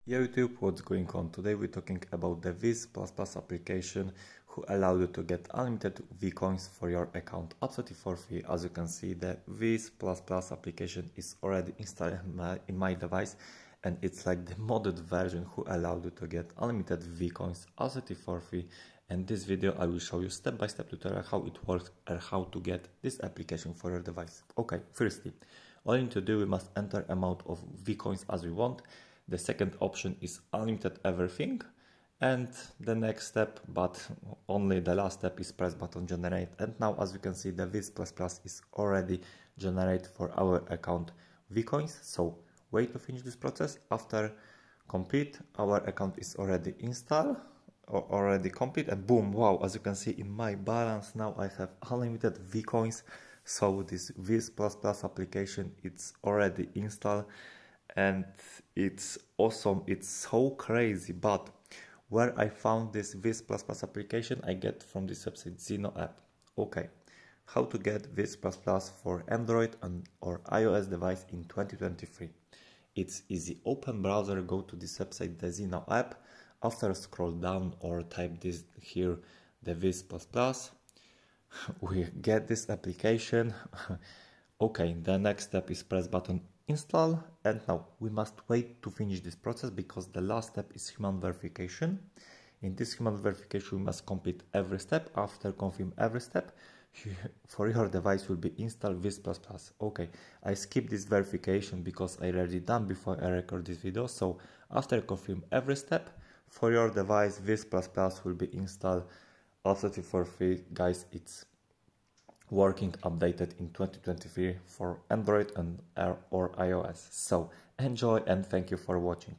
Yo YouTube, what's going on? Today we're talking about the Wizz application who allow you to get unlimited WiCoins for your account absolutely for free. As you can see, the Wizz application is already installed in my device, and it's like the modded version who allow you to get unlimited WiCoins absolutely for free. And this video I will show you step-by-step tutorial how it works and how to get this application for your device. Okay, firstly, all you need to do, we must enter amount of WiCoins as we want. The second option is unlimited everything, and the next step, but only the last step, is press button generate. And now, as you can see, the Wizz is already generated for our account WiCoins. So wait to finish this process. After complete, our account is already installed or already complete, and boom, wow, as you can see in my balance now I have unlimited WiCoins. So this Wizz application, it's already installed and it's awesome, it's so crazy. But where I found this Wizz application, I get from this website Wizz App. Okay, how to get Wizz for Android or iOS device in 2023. It's easy. Open browser, go to this website, the Wizz App. After scroll down or type this here, the Wizz++, we get this application. Okay, the next step is press button install, and now we must wait to finish this process because the last step is human verification. In this human verification we must complete every step. After confirm every step, for your device will be installed Wizz++. Okay, I skip this verification because I already done before I record this video. So after confirm every step, for your device Wizz++ will be installed absolutely for free. Guys, it's working updated in 2023 for Android and or iOS. So enjoy and thank you for watching.